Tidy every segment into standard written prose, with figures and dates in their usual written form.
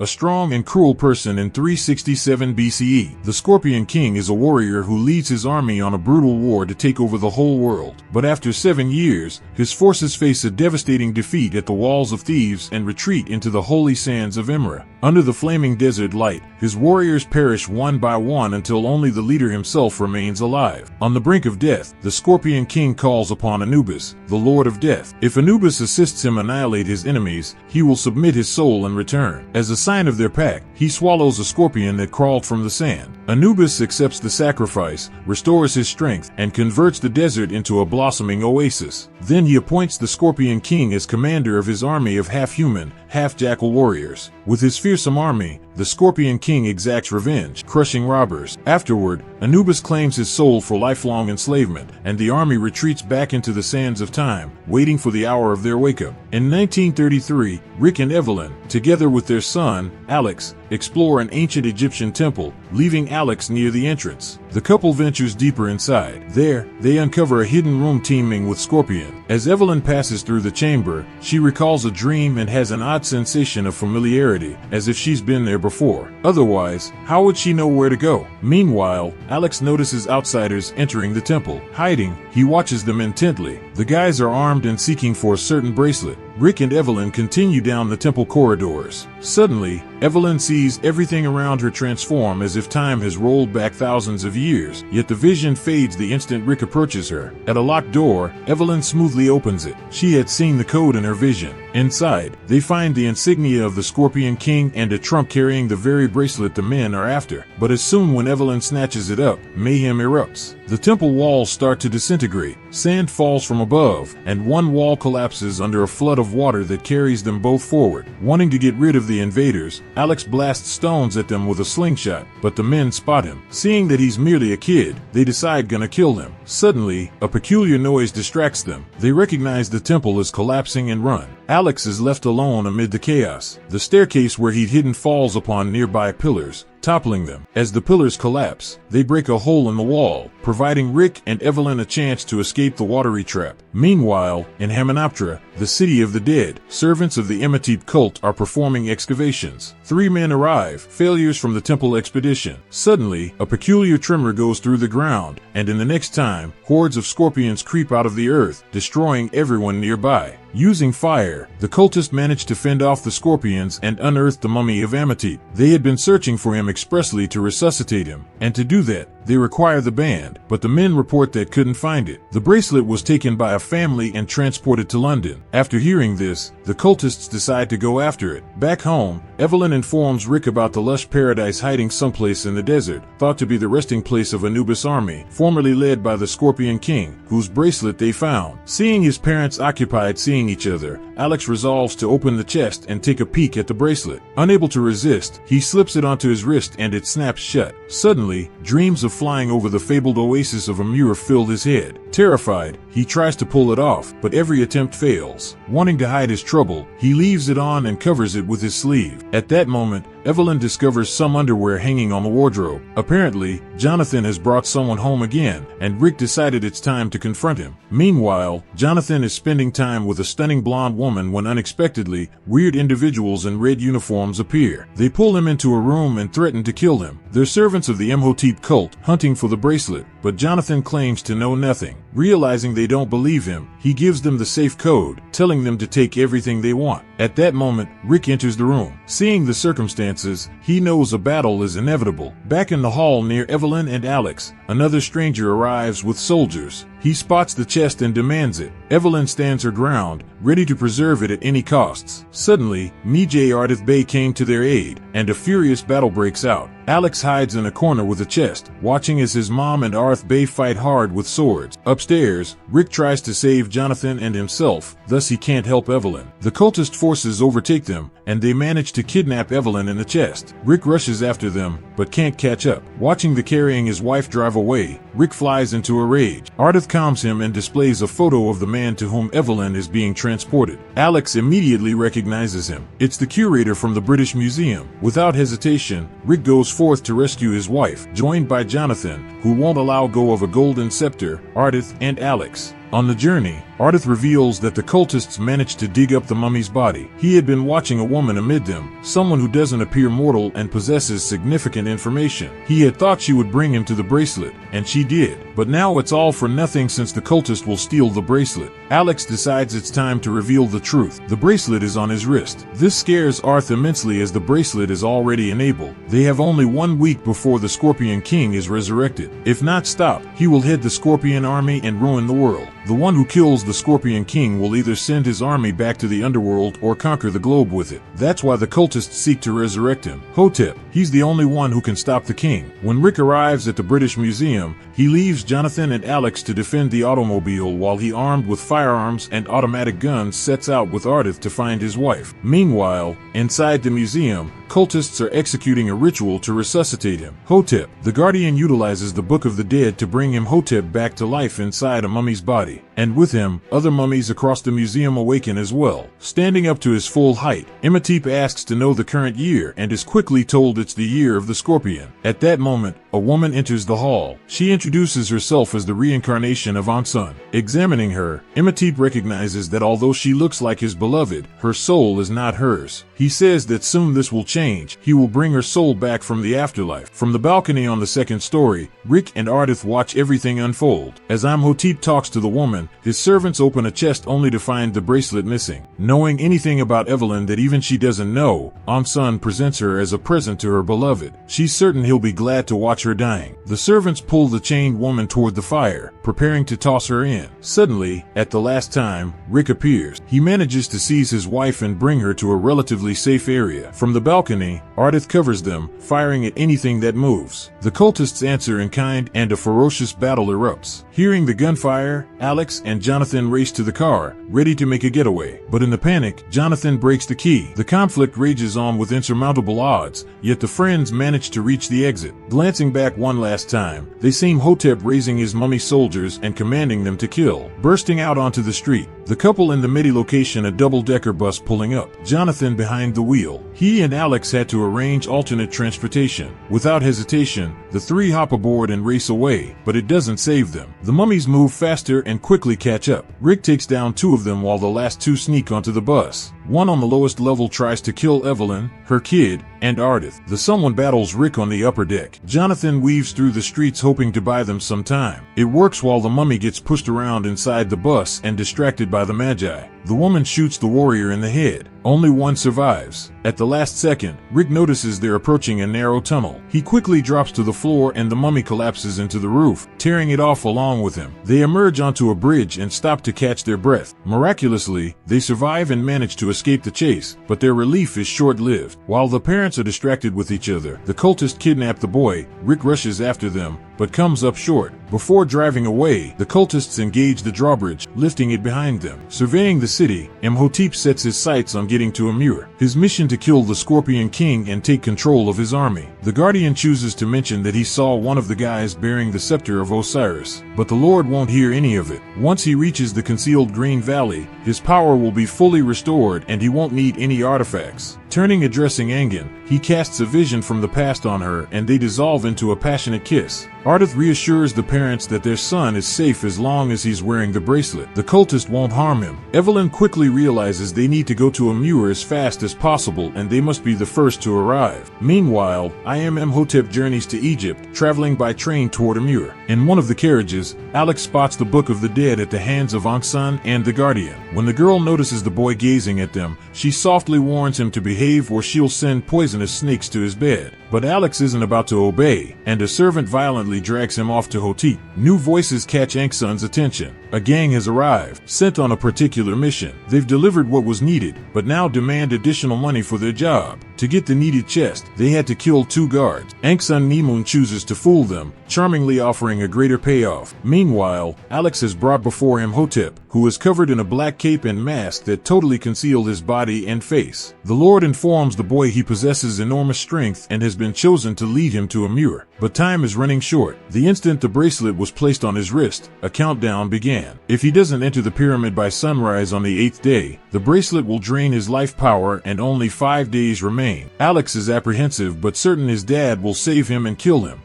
a strong and cruel person in 367 BCE. The Scorpion King is a warrior who leads his army on a brutal war to take over the whole world. But after 7 years, his forces face a devastating defeat at the Walls of Thieves and retreat into the holy sands of Imra. Under the flaming desert light, his warriors perish one by one until only the leader himself remains alive. On the brink of death, the Scorpion King calls upon Anubis, the Lord of Death. If Anubis assists him annihilate his enemies, he will submit his soul in return. As a sign of their pact, he swallows a scorpion that crawled from the sand. Anubis accepts the sacrifice, restores his strength, and converts the desert into a blossoming oasis. Then he appoints the Scorpion King as commander of his army of half-human, half-jackal warriors. With his fearsome army, the Scorpion King exacts revenge, crushing robbers. Afterward, Anubis claims his soul for lifelong enslavement, and the army retreats back into the sands of time, waiting for the hour of their wake-up. In 1933, Rick and Evelyn, together with their son, Alex, explore an ancient Egyptian temple, leaving Alex near the entrance. The couple ventures deeper inside. There, they uncover a hidden room teeming with scorpion. As Evelyn passes through the chamber, she recalls a dream and has an odd sensation of familiarity, as if she's been there before. Otherwise, how would she know where to go? Meanwhile, Alex notices outsiders entering the temple. Hiding, he watches them intently. The guys are armed and seeking for a certain bracelet. Rick and Evelyn continue down the temple corridors. Suddenly, Evelyn sees everything around her transform as if time has rolled back thousands of years, yet the vision fades the instant Rick approaches her. At a locked door, Evelyn smoothly opens it. She had seen the code in her vision. Inside, they find the insignia of the Scorpion King and a trunk carrying the very bracelet the men are after. But as soon when Evelyn snatches it up, mayhem erupts. The temple walls start to disintegrate. Sand falls from above, and one wall collapses under a flood of water that carries them both forward. Wanting to get rid of the invaders, Alex blasts stones at them with a slingshot, but the men spot him. Seeing that he's merely a kid, they decide gonna kill him. Suddenly, a peculiar noise distracts them. They recognize the temple is collapsing and run. Alex is left alone amid the chaos. The staircase where he'd hidden falls upon nearby pillars, toppling them. As the pillars collapse, they break a hole in the wall, providing Rick and Evelyn a chance to escape the watery trap. Meanwhile, in Hamunaptra, the city of the dead, servants of the Imhotep cult are performing excavations. 3 men arrive, failures from the temple expedition. Suddenly, a peculiar tremor goes through the ground, and in the next time, hordes of scorpions creep out of the earth, destroying everyone nearby. Using fire, the cultists managed to fend off the scorpions and unearth the mummy of Amenhotep. They had been searching for him expressly to resuscitate him, and to do that, they require the band, but the men report that couldn't find it. The bracelet was taken by a family and transported to London. After hearing this, the cultists decide to go after it. Back home, Evelyn informs Rick about the lush paradise hiding someplace in the desert, thought to be the resting place of Anubis' army, formerly led by the Scorpion King, whose bracelet they found. Seeing his parents occupied seeing each other, Alex resolves to open the chest and take a peek at the bracelet. Unable to resist, he slips it onto his wrist and it snaps shut. Suddenly, dreams of flying over the fabled oasis of Amur fill his head. Terrified, he tries to pull it off, but every attempt fails. Wanting to hide his trouble, he leaves it on and covers it with his sleeve. At that moment, Evelyn discovers some underwear hanging on the wardrobe. Apparently, Jonathan has brought someone home again, and Rick decided it's time to confront him. Meanwhile, Jonathan is spending time with a stunning blonde woman when unexpectedly, weird individuals in red uniforms appear. They pull him into a room and threaten to kill him. They're servants of the Imhotep cult, hunting for the bracelet, but Jonathan claims to know nothing. Realizing they don't believe him, he gives them the safe code, telling them to take everything they want. At that moment, Rick enters the room. Seeing the circumstances, he knows a battle is inevitable. Back in the hall near Evelyn and Alex, another stranger arrives with soldiers. He spots the chest and demands it. Evelyn stands her ground, ready to preserve it at any costs. Suddenly, Mijay Ardith Bey came to their aid, and a furious battle breaks out. Alex hides in a corner with a chest, watching as his mom and Arth Bey fight hard with swords. Upstairs, Rick tries to save Jonathan and himself, thus he can't help Evelyn. The cultist forces overtake them, and they manage to kidnap Evelyn in the chest. Rick rushes after them, but can't catch up. Watching the carrying his wife drive away, Rick flies into a rage. Ardith calms him and displays a photo of the man to whom Evelyn is being transported. Alex immediately recognizes him. It's the curator from the British Museum. Without hesitation, Rick goes forth to rescue his wife, joined by Jonathan, who won't allow go of a golden scepter, Ardith, and Alex. On the journey, Ardith reveals that the cultists managed to dig up the mummy's body. He had been watching a woman amid them, someone who doesn't appear mortal and possesses significant information. He had thought she would bring him to the bracelet, and she did. But now it's all for nothing since the cultist will steal the bracelet. Alex decides it's time to reveal the truth. The bracelet is on his wrist. This scares Arth immensely as the bracelet is already enabled. They have only 1 week before the Scorpion King is resurrected. If not stopped, he will head the Scorpion army and ruin the world. The one who kills the Scorpion King will either send his army back to the underworld or conquer the globe with it. That's why the cultists seek to resurrect him. Hotep, he's the only one who can stop the king. When Rick arrives at the British Museum, he leaves Jonathan and Alex to defend the automobile while he, armed with firearms and automatic guns, sets out with Ardith to find his wife. Meanwhile, inside the museum, cultists are executing a ritual to resuscitate him. Hotep, the Guardian, utilizes the Book of the Dead to bring Imhotep back to life inside a mummy's body. And with him, other mummies across the museum awaken as well. Standing up to his full height, Imhotep asks to know the current year and is quickly told it's the year of the Scorpion. At that moment, a woman enters the hall. She introduces herself as the reincarnation of Ansun. Examining her, Imhotep recognizes that although she looks like his beloved, her soul is not hers. He says that soon this will change. He will bring her soul back from the afterlife. From the balcony on the second story, Rick and Ardith watch everything unfold. As Imhotep talks to the woman, his servants open a chest only to find the bracelet missing. Knowing anything about Evelyn that even she doesn't know, Ansun presents her as a present to her beloved. She's certain he'll be glad to watch her dying. The servants pull the chained woman toward the fire, preparing to toss her in. Suddenly, at the last time, Rick appears. He manages to seize his wife and bring her to a relatively safe area. From the balcony, Ardith covers them, firing at anything that moves. The cultists answer in kind and a ferocious battle erupts. Hearing the gunfire, Alex and Jonathan race to the car, ready to make a getaway. But in the panic, Jonathan breaks the key. The conflict rages on with insurmountable odds, yet the friends manage to reach the exit. Glancing back one last time, they see Hotep raising his mummy soldiers and commanding them to kill. Bursting out onto the street, the couple in the midi location, a double-decker bus pulling up, Jonathan behind the wheel. He and Alex had to arrange alternate transportation. Without hesitation, the three hop aboard and race away, but it doesn't save them. The mummies move faster and quickly catch up. Rick takes down two of them while the last two sneak onto the bus. One on the lowest level tries to kill Evelyn, her kid, and Ardith. The someone battles Rick on the upper deck. Jonathan weaves through the streets hoping to buy them some time. It works while the mummy gets pushed around inside the bus and distracted by the Magi. The woman shoots the warrior in the head. Only one survives. At the last second, Rick notices they're approaching a narrow tunnel. He quickly drops to the floor and the mummy collapses into the roof, tearing it off along with him. They emerge onto a bridge and stop to catch their breath. Miraculously, they survive and manage to escape the chase, but their relief is short-lived. While the parents are distracted with each other, the cultists kidnap the boy. Rick rushes after them, but comes up short. Before driving away, the cultists engage the drawbridge, lifting it behind them. Surveying the city, Imhotep sets his sights on getting to Amur. His mission to kill the Scorpion King and take control of his army. The Guardian chooses to mention that he saw one of the guys bearing the scepter of Osiris, but the Lord won't hear any of it. Once he reaches the concealed Green Valley, his power will be fully restored and he won't need any artifacts. Turning addressing Angan, he casts a vision from the past on her and they dissolve into a passionate kiss. Ardith reassures the parents that their son is safe as long as he's wearing the bracelet. The cultist won't harm him. Evelyn quickly realizes they need to go to Amur as fast as possible and they must be the first to arrive. Meanwhile, Imhotep journeys to Egypt, traveling by train toward Amur. In one of the carriages, Alex spots the Book of the Dead at the hands of Ansun and the Guardian. When the girl notices the boy gazing at them, she softly warns him to behave or she'll send poisonous snakes to his bed. But Alex isn't about to obey, and a servant violently drags him off to Hotep. New voices catch Ansun's attention. A gang has arrived, sent on a particular mission. They've delivered what was needed, but now demand additional money for their job. To get the needed chest, they had to kill 2 guards. Ansun Nemoon chooses to fool them, charmingly offering a greater payoff. Meanwhile, Alex has brought before him Hotep, who is covered in a black cape and mask that totally concealed his body and face. The Lord informs the boy he possesses enormous strength and has been chosen to lead him to Amur. But time is running short. The instant the bracelet was placed on his wrist, a countdown began. If he doesn't enter the pyramid by sunrise on the 8th day, the bracelet will drain his life power and only 5 days remain. Alex is apprehensive but certain his dad will save him and kill him.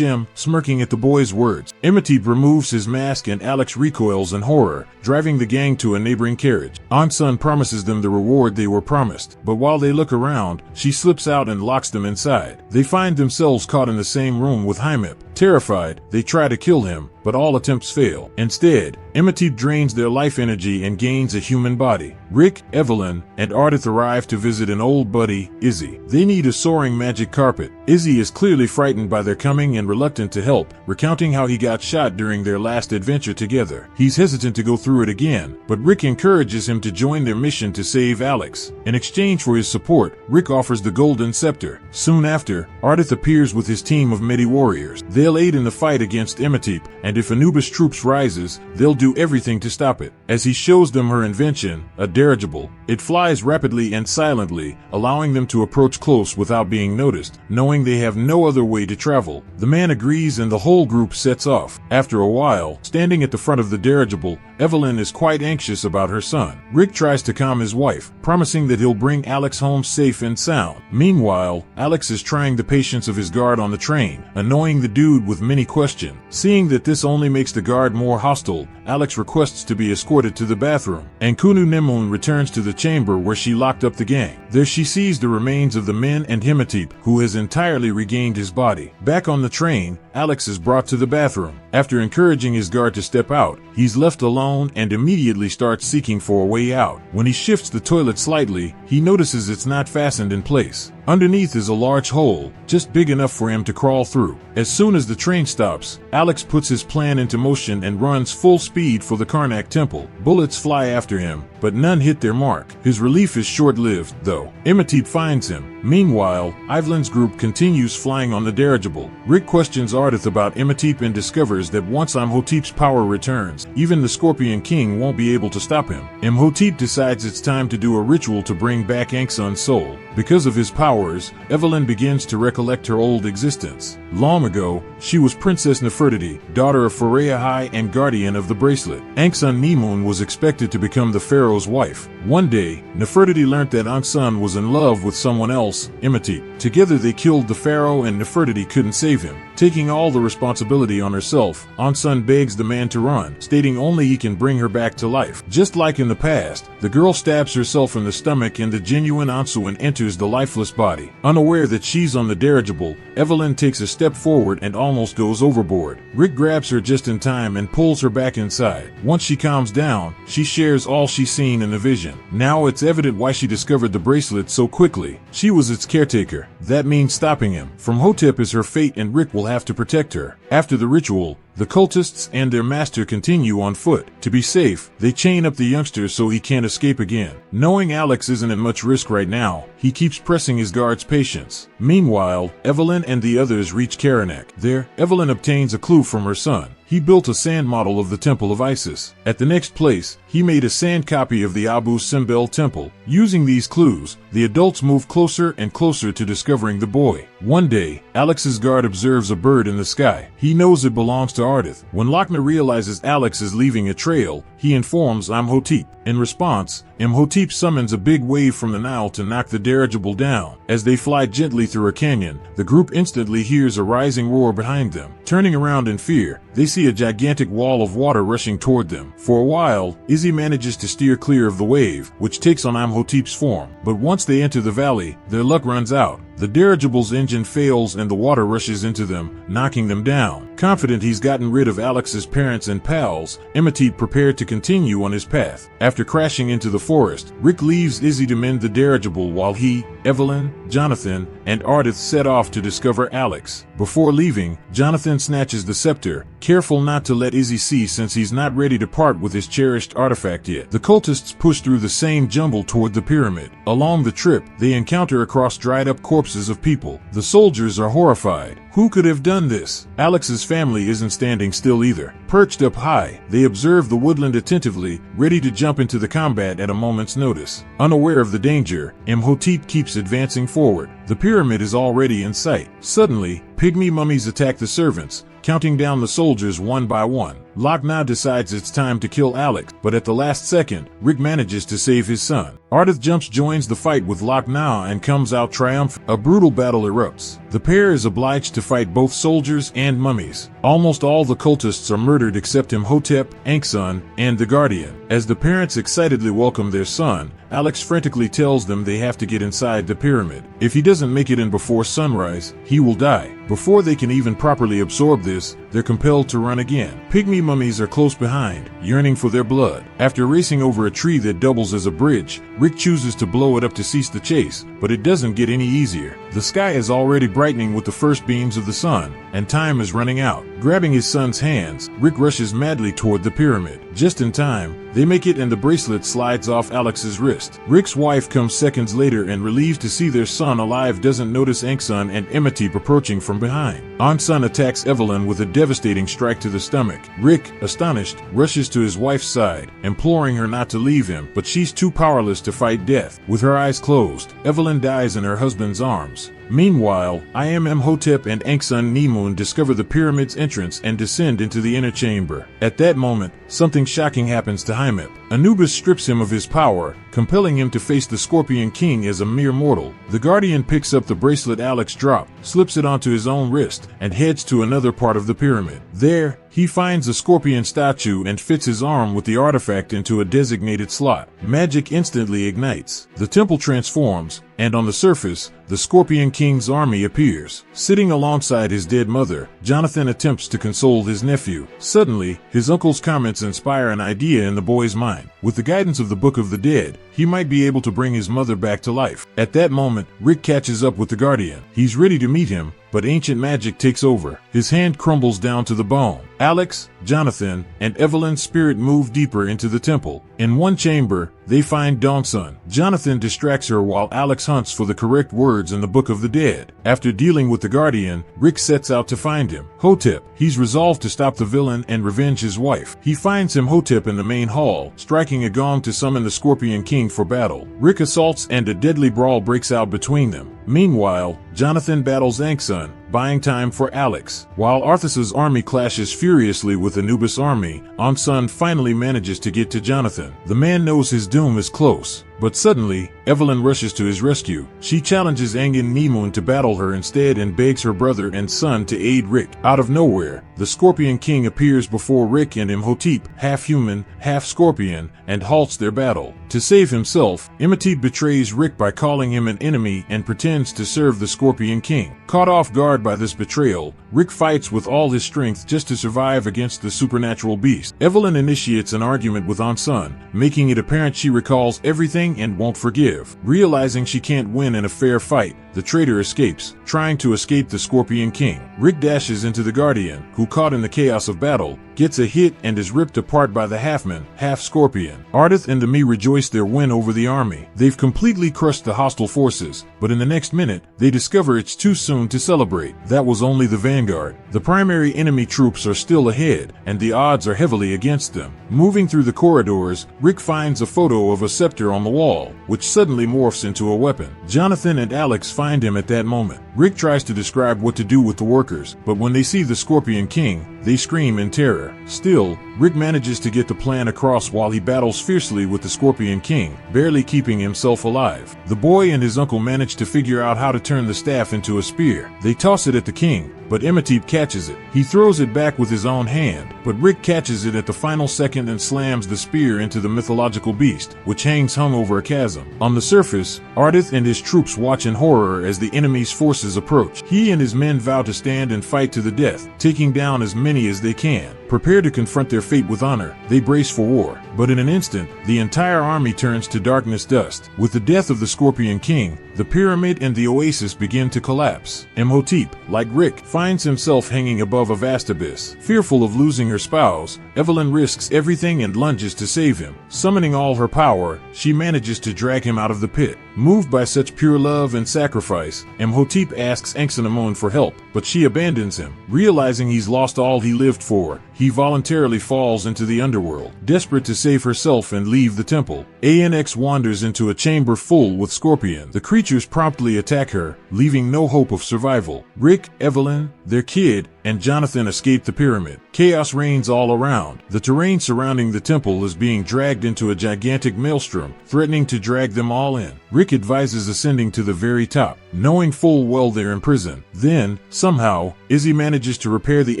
smirking at the boy's words. Imhotep removes his mask and Alex recoils in horror, driving the gang to a neighboring carriage. Ansun promises them the reward they were promised, but while they look around, she slips out and locks them inside. They find themselves caught in the same room with Hymep. Terrified, they try to kill him, but all attempts fail. Instead, Imhotep drains their life energy and gains a human body. Rick, Evelyn, and Ardith arrive to visit an old buddy, Izzy. They need a soaring magic carpet. Izzy is clearly frightened by their coming and reluctant to help, recounting how he got shot during their last adventure together. He's hesitant to go through it again, but Rick encourages him to join their mission to save Alex. In exchange for his support, Rick offers the golden scepter. Soon after, Ardith appears with his team of Medi warriors. They'll aid in the fight against Imhotep, and if Anubis troops rises, they'll do everything to stop it. As he shows them her invention, a dirigible, it flies rapidly and silently, allowing them to approach close without being noticed, knowing they have no other way to travel. The man agrees and the whole group sets off. After a while, standing at the front of the dirigible, Evelyn is quite anxious about her son. Rick tries to calm his wife, promising that he'll bring Alex home safe and sound. Meanwhile, Alex is trying the patience of his guard on the train, annoying the dude with many questions. Seeing that this only makes the guard more hostile, Alex requests to be escorted to the bathroom, and Kunu Nemun returns to the chamber where she locked up the gang. There she sees the remains of the men and Imhotep, who has entirely regained his body. Back on the train, Alex is brought to the bathroom. After encouraging his guard to step out, he's left alone and immediately starts seeking for a way out. When he shifts the toilet slightly, he notices it's not fastened in place. Underneath is a large hole, just big enough for him to crawl through. As soon as the train stops, Alex puts his plan into motion and runs full speed for the Karnak temple. Bullets fly after him, but none hit their mark. His relief is short-lived, though. Imhotep finds him. Meanwhile, Ivelin's group continues flying on the dirigible. Rick questions Ardith about Imhotep and discovers that once Imhotep's power returns, even the Scorpion King won't be able to stop him. Imhotep decides it's time to do a ritual to bring back Ansun's soul. Because of his powers, Evelyn begins to recollect her old existence. Long ago, she was Princess Nefertiti, daughter of Pharea High and guardian of the bracelet. Ansun Nemun was expected to become the pharaoh's wife. One day, Nefertiti learned that Ansun was in love with someone else, Imhotep. Together they killed the pharaoh and Nefertiti couldn't save him. Taking all the responsibility on herself, Ansun begs the man to run, stating only he can bring her back to life. Just like in the past, the girl stabs herself in the stomach and the genuine Ansun enters the lifeless body. Unaware that she's on the dirigible, Evelyn takes a step forward and almost goes overboard. Rick grabs her just in time and pulls her back inside. Once she calms down, she shares all she's seen in the vision. Now it's evident why she discovered the bracelet so quickly. She was its caretaker. That means stopping him. From Hotep is her fate and Rick will have to protect her. After the ritual, the cultists and their master continue on foot. To be safe, they chain up the youngster so he can't escape again. Knowing Alex isn't at much risk right now, he keeps pressing his guard's patience. Meanwhile, Evelyn and the others reach Karnak. There, Evelyn obtains a clue from her son. He built a sand model of the Temple of Isis. At the next place, he made a sand copy of the Abu Simbel Temple. Using these clues, the adults move closer and closer to discovering the boy. One day, Alex's guard observes a bird in the sky. He knows it belongs to Ardith. When Lochner realizes Alex is leaving a trail, he informs Imhotep. In response, Imhotep summons a big wave from the Nile to knock the dirigible down. As they fly gently through a canyon, the group instantly hears a rising roar behind them. Turning around in fear, they see a gigantic wall of water rushing toward them. For a while, Izzy manages to steer clear of the wave, which takes on Imhotep's form. But once they enter the valley, their luck runs out. The dirigible's engine fails and the water rushes into them, knocking them down. Confident he's gotten rid of Alex's parents and pals, Imhotep prepared to continue on his path. After crashing into the forest, Rick leaves Izzy to mend the dirigible while he, Evelyn, Jonathan, and Ardith set off to discover Alex. Before leaving, Jonathan snatches the scepter, careful not to let Izzy see since he's not ready to part with his cherished artifact yet. The cultists push through the same jumble toward the pyramid. Along the trip, they encounter across dried-up corpses of people. The soldiers are horrified. Who could have done this? Alex's family isn't standing still either. Perched up high, they observe the woodland attentively, ready to jump into the combat at a moment's notice. Unaware of the danger, Imhotep keeps advancing forward. The pyramid is already in sight. Suddenly, pygmy mummies attack the servants, counting down the soldiers one by one. Locke now decides it's time to kill Alex, but at the last second, Rick manages to save his son. Ardith jumps joins the fight with Locknaw and comes out triumphant. A brutal battle erupts. The pair is obliged to fight both soldiers and mummies. Almost all the cultists are murdered except Imhotep, Anksun, and the Guardian. As the parents excitedly welcome their son, Alex frantically tells them they have to get inside the pyramid. If he doesn't make it in before sunrise, he will die. Before they can even properly absorb this, they're compelled to run again. Pygmy mummies are close behind, yearning for their blood. After racing over a tree that doubles as a bridge, Rick chooses to blow it up to cease the chase, but it doesn't get any easier. The sky is already brightening with the first beams of the sun, and time is running out. Grabbing his son's hands, Rick rushes madly toward the pyramid. Just in time, they make it and the bracelet slides off Alex's wrist. Rick's wife comes seconds later and, relieved to see their son alive, doesn't notice Anksun and Imhotep approaching from behind. Anksun attacks Evelyn with a devastating strike to the stomach. Rick, astonished, rushes to his wife's side, imploring her not to leave him, but she's too powerless to fight death. With her eyes closed, Evelyn dies in her husband's arms. Meanwhile, Imhotep and Anksun Nemoon discover the pyramid's entrance and descend into the inner chamber. At that moment, something shocking happens to Hymep. Anubis strips him of his power, compelling him to face the Scorpion King as a mere mortal. The Guardian picks up the bracelet Alex dropped, slips it onto his own wrist, and heads to another part of the pyramid. There, he finds a scorpion statue and fits his arm with the artifact into a designated slot. Magic instantly ignites. The temple transforms, and on the surface, the Scorpion King's army appears. Sitting alongside his dead mother, Jonathan attempts to console his nephew. Suddenly, his uncle's comments inspire an idea in the boy's mind. With the guidance of the Book of the Dead, he might be able to bring his mother back to life. At that moment, Rick catches up with the Guardian. He's ready to meet him, but ancient magic takes over. His hand crumbles down to the bone. Alex, Jonathan, and Evelyn's spirit move deeper into the temple. In one chamber, they find Dongsun. Jonathan distracts her while Alex hunts for the correct words in the Book of the Dead. After dealing with the Guardian, Rick sets out to find him. Hotep. He's resolved to stop the villain and revenge his wife. He finds Imhotep in the main hall, striking a gong to summon the Scorpion King for battle. Rick assaults and a deadly brawl breaks out between them. Meanwhile, Jonathan battles Anksun, buying time for Alex. While Arthas's army clashes furiously with Anubis' army, Anksun finally manages to get to Jonathan. The man knows his doom is close, but suddenly, Evelyn rushes to his rescue. She challenges Anksun Nemoon to battle her instead and begs her brother and son to aid Rick. Out of nowhere, the Scorpion King appears before Rick and Imhotep, half human, half scorpion, and halts their battle. To save himself, Imhotep betrays Rick by calling him an enemy and pretends to serve the Scorpion King. Caught off guard by this betrayal, Rick fights with all his strength just to survive against the supernatural beast. Evelyn initiates an argument with Anksun, making it apparent she recalls everything and won't forgive. Realizing she can't win in a fair fight, the traitor escapes, trying to escape the Scorpion King. Rick dashes into the Guardian, who, caught in the chaos of battle, gets a hit and is ripped apart by the half-man, half-scorpion. Ardith and the me rejoice their win over the army. They've completely crushed the hostile forces, but in the next minute, they discover it's too soon to celebrate. That was only the vanguard. The primary enemy troops are still ahead, and the odds are heavily against them. Moving through the corridors, Rick finds a photo of a scepter on the wall, which suddenly morphs into a weapon. Jonathan and Alex find him at that moment. Rick tries to describe what to do with the workers, but when they see the Scorpion King, they scream in terror. Still, Rick manages to get the plan across while he battles fiercely with the Scorpion King, barely keeping himself alive. The boy and his uncle manage to figure out how to turn the staff into a spear. They toss it at the king, but Imhotep catches it. He throws it back with his own hand, but Rick catches it at the final second and slams the spear into the mythological beast, which hangs hung over a chasm. On the surface, Ardith and his troops watch in horror as the enemy's forces approach. He and his men vow to stand and fight to the death, taking down as many as they can. Prepare to confront their fate with honor, they brace for war. But in an instant, the entire army turns to darkness dust. With the death of the Scorpion King, the pyramid and the oasis begin to collapse. Imhotep, like Rick, finds himself hanging above a vast abyss. Fearful of losing her spouse, Evelyn risks everything and lunges to save him. Summoning all her power, she manages to drag him out of the pit. Moved by such pure love and sacrifice, Imhotep asks Anxenamon for help, but she abandons him. Realizing he's lost all he lived for, he voluntarily falls into the underworld. Desperate to save herself and leave the temple, Anx wanders into a chamber full with scorpions. The creatures promptly attack her, leaving no hope of survival. Rick, Evelyn, their kid, and Jonathan escape the pyramid. Chaos reigns all around. The terrain surrounding the temple is being dragged into a gigantic maelstrom, threatening to drag them all in. Rick advises ascending to the very top, knowing full well they're in prison. Then, somehow, Izzy manages to repair the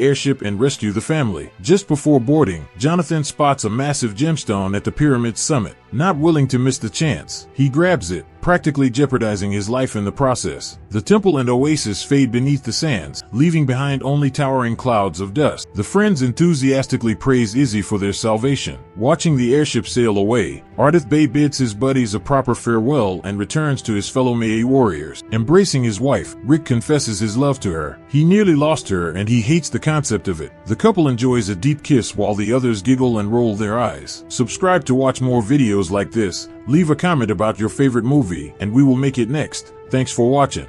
airship and rescue the family. Just before boarding, Jonathan spots a massive gemstone at the pyramid's summit. Not willing to miss the chance, he grabs it, practically jeopardizing his life in the process. The temple and oasis fade beneath the sands, leaving behind only towering clouds of dust. The friends enthusiastically praise Izzy for their salvation. Watching the airship sail away, Ardith Bey bids his buddies a proper farewell and returns to his fellow Mei warriors. Embracing his wife, Rick confesses his love to her. He nearly lost her and he hates the concept of it. The couple enjoys a deep kiss while the others giggle and roll their eyes. Subscribe to watch more videos like this. Leave a comment about your favorite movie and we will make it next. Thanks for watching.